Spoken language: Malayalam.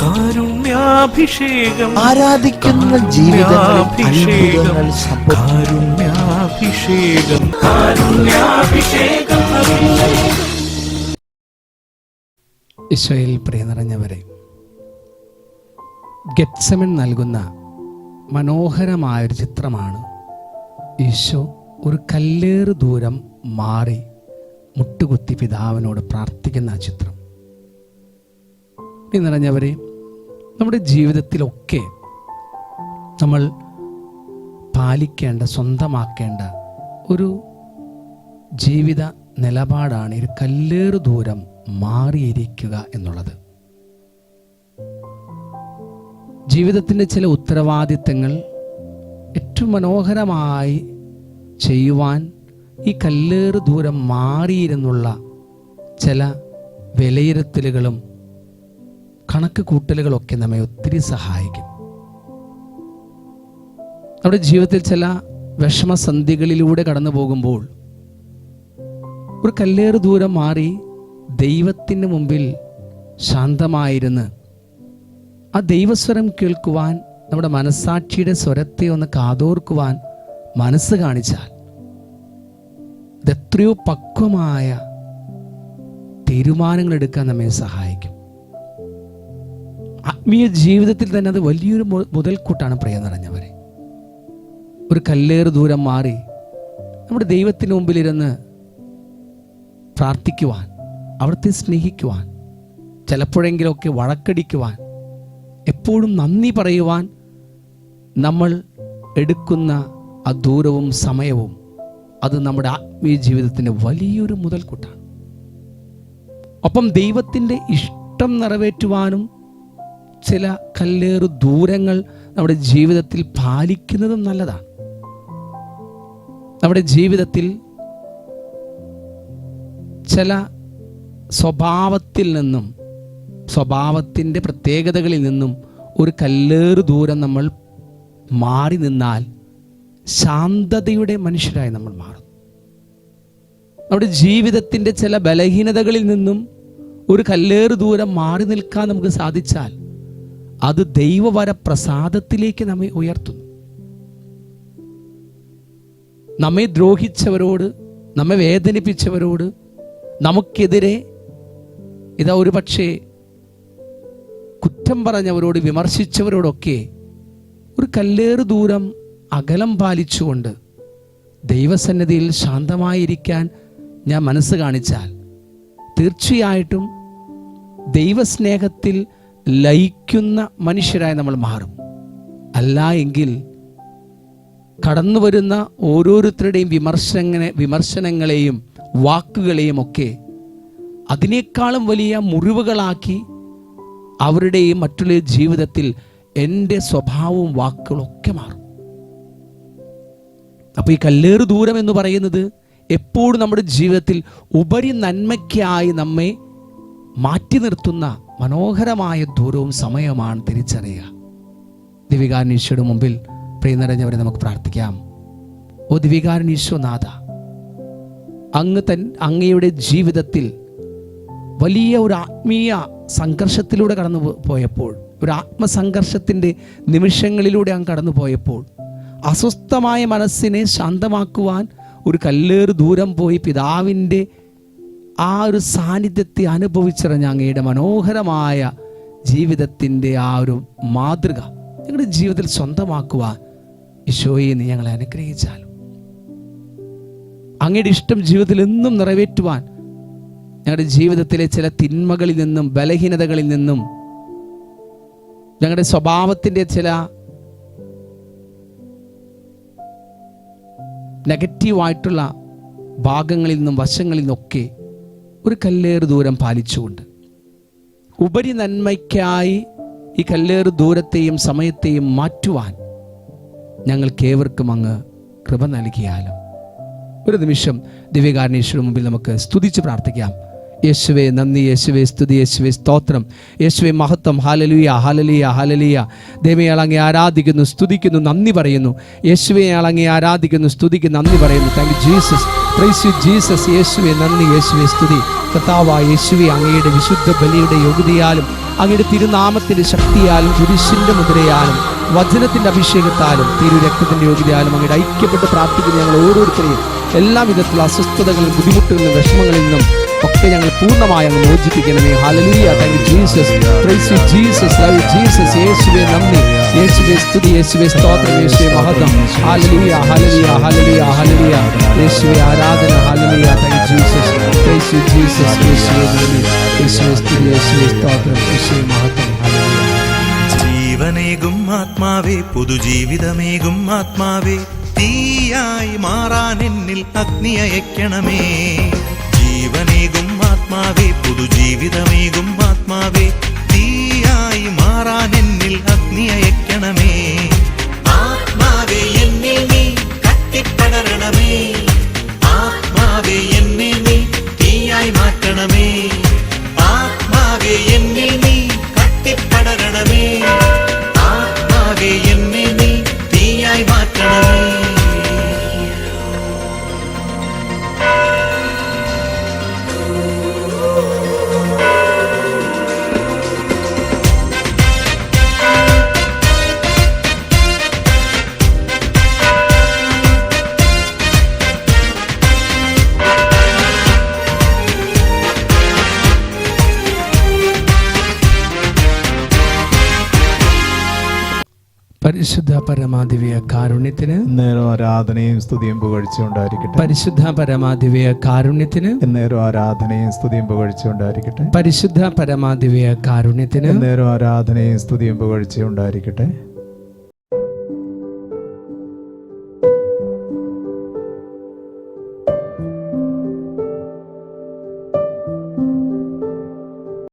കാരുണ്യാഭിഷേകം, ആരാധിക്കുന്ന ജീവിതങ്ങൾ, കാരുണ്യാഭിഷേകം, കാരുണ്യാഭിഷേകം. ഈശോയിൽ പ്രിയ നിറഞ്ഞവരെ, ഗെത്സമൻ നൽകുന്ന മനോഹരമായൊരു ചിത്രമാണ് ഈശോ ഒരു കല്ലേറ് ദൂരം മാറി മുട്ടുകുത്തി പിതാവിനോട് പ്രാർത്ഥിക്കുന്ന ആ ചിത്രം. പ്രിയ നിറഞ്ഞവരെ, നമ്മുടെ ജീവിതത്തിലൊക്കെ നമ്മൾ പാലിക്കേണ്ട, സ്വന്തമാക്കേണ്ട ഒരു ജീവിത നിലപാടാണ് ഒരു കല്ലേറ് ദൂരം മാറിയിരിക്കുക എന്നുള്ളത്. ജീവിതത്തിൻ്റെ ചില ഉത്തരവാദിത്തങ്ങൾ ഏറ്റവും മനോഹരമായി ചെയ്യുവാൻ ഈ കല്ലേറ് ദൂരം മാറിയിരുന്നുള്ള ചില വിലയിരുത്തലുകളും കണക്ക് കൂട്ടലുകളൊക്കെ നമ്മെ ഒത്തിരി സഹായിക്കും. നമ്മുടെ ജീവിതത്തിൽ ചില വിഷമസന്ധികളിലൂടെ കടന്നു പോകുമ്പോൾ ഒരു കല്ലേറ് ദൂരം മാറി ദൈവത്തിന് മുമ്പിൽ ശാന്തമായിരുന്ന് ആ ദൈവസ്വരം കേൾക്കുവാൻ, നമ്മുടെ മനസ്സാക്ഷിയുടെ സ്വരത്തെ ഒന്ന് കാതോർക്കുവാൻ മനസ്സ് കാണിച്ചാൽ എത്രയോ പക്വമായ തീരുമാനങ്ങൾ എടുക്കാൻ നമ്മെ സഹായിക്കും. ആത്മീയ ജീവിതത്തിൽ തന്നെ അത് വലിയൊരു മുതൽക്കൂട്ടാണ് പ്രിയ നിറഞ്ഞവരെ. ഒരു കല്ലേറ് ദൂരം മാറി നമ്മുടെ ദൈവത്തിന് മുമ്പിലിരുന്ന് പ്രാർത്ഥിക്കുവാൻ, അവിടുത്തെ സ്നേഹിക്കുവാൻ, ചിലപ്പോഴെങ്കിലൊക്കെ വഴക്കടിക്കുവാൻ, എപ്പോഴും നന്ദി പറയുവാൻ നമ്മൾ എടുക്കുന്ന ആ ദൂരവും സമയവും അത് നമ്മുടെ ആത്മീയ ജീവിതത്തിൻ്റെ വലിയൊരു മുതൽക്കൂട്ടാണ്. ഒപ്പം ദൈവത്തിൻ്റെ ഇഷ്ടം നിറവേറ്റുവാനും ചില കല്ലേറ് ദൂരങ്ങൾ നമ്മുടെ ജീവിതത്തിൽ പാലിക്കുന്നതും നല്ലതാണ്. നമ്മുടെ ജീവിതത്തിൽ ചില സ്വഭാവത്തിൻ്റെ പ്രത്യേകതകളിൽ നിന്നും ഒരു കല്ലേറ് ദൂരം നമ്മൾ മാറി നിന്നാൽ ശാന്തതയുടെ മനുഷ്യരായി നമ്മൾ മാറും. നമ്മുടെ ജീവിതത്തിൻ്റെ ചില ബലഹീനതകളിൽ നിന്നും ഒരു കല്ലേറ് ദൂരം മാറി നിൽക്കാൻ നമുക്ക് സാധിച്ചാൽ അത് ദൈവവര പ്രസാദത്തിലേക്ക് നമ്മെ ഉയർത്തുന്നു. നമ്മെ ദ്രോഹിച്ചവരോട്, നമ്മെ വേദനിപ്പിച്ചവരോട്, നമുക്കെതിരെ ഒരു പക്ഷേ കുറ്റം പറഞ്ഞവരോട്, വിമർശിച്ചവരോടൊക്കെ ഒരു കല്ലേറ് ദൂരം അകലം പാലിച്ചുകൊണ്ട് ദൈവസന്നിധിയിൽ ശാന്തമായിരിക്കാൻ ഞാൻ മനസ്സ് കാണിച്ചാൽ തീർച്ചയായിട്ടും ദൈവസ്നേഹത്തിൽ ലയിക്കുന്ന മനുഷ്യരായി നമ്മൾ മാറും. അല്ല എങ്കിൽ കടന്നു വരുന്ന ഓരോരുത്തരുടെയും വിമർശനങ്ങളെയും വാക്കുകളെയും ഒക്കെ അതിനേക്കാളും വലിയ മുറിവുകളാക്കി അവരുടെയും മറ്റുള്ള ജീവിതത്തിൽ എൻ്റെ സ്വഭാവവും വാക്കുകളൊക്കെ മാറും. അപ്പോൾ ഈ കല്ലേറ് ദൂരം എന്ന് പറയുന്നത് എപ്പോഴും നമ്മുടെ ജീവിതത്തിൽ ഉപരി നന്മയ്ക്കായി നമ്മെ മാറ്റി നിർത്തുന്ന മനോഹരമായ ദൂരവും സമയമാണ് തിരിച്ചറിയുക. ദിവികാരണീശോയുടെ മുമ്പിൽ പ്രിയ നിറഞ്ഞവരെ നമുക്ക് പ്രാർത്ഥിക്കാം. ഓ ദിവികാരണീശോനാഥ, അങ്ങയുടെ ജീവിതത്തിൽ വലിയ ഒരു ആത്മീയ സംഘർഷത്തിലൂടെ കടന്നു പോയപ്പോൾ, ഒരു ആത്മസംഘർഷത്തിൻ്റെ നിമിഷങ്ങളിലൂടെ അങ്ങ് കടന്നു പോയപ്പോൾ അസ്വസ്ഥമായ മനസ്സിനെ ശാന്തമാക്കുവാൻ ഒരു കല്ലേറ് ദൂരം പോയി പിതാവിൻ്റെ ആ ഒരു സാന്നിധ്യത്തെ അനുഭവിച്ചിറഞ്ഞ അങ്ങയുടെ മനോഹരമായ ജീവിതത്തിൻ്റെ ആ ഒരു മാതൃക ഞങ്ങളുടെ ജീവിതത്തിൽ സ്വന്തമാക്കുവാൻ ഈശോയെ നീ ഞങ്ങളെ അനുഗ്രഹിച്ചാലും, അങ്ങയുടെ ഇഷ്ടം ജീവിതത്തിൽ എന്നും നിറവേറ്റുവാൻ ഞങ്ങളുടെ ജീവിതത്തിലെ ചില തിന്മകളിൽ നിന്നും ബലഹീനതകളിൽ നിന്നും ഞങ്ങളുടെ സ്വഭാവത്തിൻ്റെ ചില നെഗറ്റീവായിട്ടുള്ള ഭാഗങ്ങളിൽ നിന്നും വശങ്ങളിൽ നിന്നൊക്കെ ഒരു കല്ലേറ് ദൂരം പാലിച്ചുകൊണ്ട് ഉപരി നന്മയ്ക്കായി ഈ കല്ലേറ് ദൂരത്തെയും സമയത്തെയും മാറ്റുവാൻ ഞങ്ങൾക്കേവർക്കും അങ്ങ് കൃപ നൽകിയാലും. ഒരു നിമിഷം ദിവ്യകാരുണ്യേശ്വരന് മുമ്പിൽ നമുക്ക് സ്തുതിച്ച് പ്രാർത്ഥിക്കാം. യേശുവേ നന്ദി, യേശുവേ സ്തുതി, യേശുവേ സ്തോത്രം, യേശുവേ മഹത്വം. Hallelujah, hallelujah, hallelujah. ദൈവമേ, അങ്ങയെ ആരാധിക്കുന്നു, സ്തുതിക്കുന്നു, നന്ദി പറയുന്നു. യേശുവേ, അങ്ങയെ ആരാധിക്കുന്നു, സ്തുതിക്കുന്നു, നന്ദി പറയുന്നു. Thank you Jesus, praise you Jesus. യേശുവേ നന്ദി, യേശുവേ സ്തുതി. കർത്താവായ യേശുവേ, അങ്ങയുടെ വിശുദ്ധ ബലിയുടെ യോഗ്യതയാലും അങ്ങയുടെ തിരുനാമത്തിന്റെ ശക്തിയാലും കുരിശിന്റെ മുദ്രയാലും വചനത്തിന്റെ അഭിഷേകത്താലും തിരു രക്തത്തിന്റെ യോഗ്യതയാലും അങ്ങയുടെ ഐക്യപ്പെട്ട് പ്രാർത്ഥിക്കുന്ന ഞങ്ങൾ ഓരോരുത്തരെയും എല്ലാ വിധത്തിലുള്ള അസ്വസ്ഥതകളിലും ബുദ്ധിമുട്ടുകളിലും വിഷമങ്ങളിൽ നിന്നും ഒക്കെ ഞങ്ങൾ പൂർണ്ണമായി അങ്ങ് മോചിപ്പിക്കണമേ. Hallelujah. Thank you Jesus. Praise you Jesus. Love you Jesus. യേശുവേ നന്ദി, യേശുവേ സ്തുതി, യേശുവേ സ്തോത്രം, യേശുവേ മഹത്വം. Hallelujah hallelujah hallelujah hallelujah. യേശുവേ ആരാധന. Hallelujah. Thank you Jesus. Praise you Jesus. യേശുവേ നന്ദി, യേശുവേ സ്തുതി, യേശുവേ സ്തോത്രം, യേശുവേ മഹത്വം. ഹല്ലേലൂയ. ജീവനേകും ആത്മാവേ, പുതുജീവിതമേകും ആത്മാവേ, തീയായി മാറാൻ എന്നിൽ അഗ്നി അയക്കണമേ. ജീവനേകും ആത്മാവേ, പുതുജീവിതമേകും ആത്മാവേ, തീയായി മാറാൻ എന്നിൽ അഗ്നി അയക്കണമേ. ആത്മാവേ എന്നിൽ നീ കത്തിപ്പടരണമേ, ആത്മാവേ എന്നെ നീ തീയായി മാറ്റണമേ. ആത്മാവേ എന്നിൽ നീ കത്തിപ്പടരണമേ, ആത്മാവേ എന്നെ നീ തീയായി മാറ്റണമേ. പരിശുദ്ധ പരമാദിവ്യ കാരുണ്യത്തിന് എന്നേരം ആരാധനയും സ്തുതിയും പുകഴ്ചയുണ്ടായിരിക്കട്ടെ. പരിശുദ്ധ പരമാദിവ്യ കാരുണ്യത്തിന് എന്നേരം ആരാധനയും സ്തുതിയും പുകഴ്ചയുണ്ടായിരിക്കട്ടെ. പരിശുദ്ധ പരമാദിവ്യ കാരുണ്യത്തിന് എന്നേരം ആരാധനയും സ്തുതിയും പുകഴ്ചയുണ്ടായിരിക്കട്ടെ.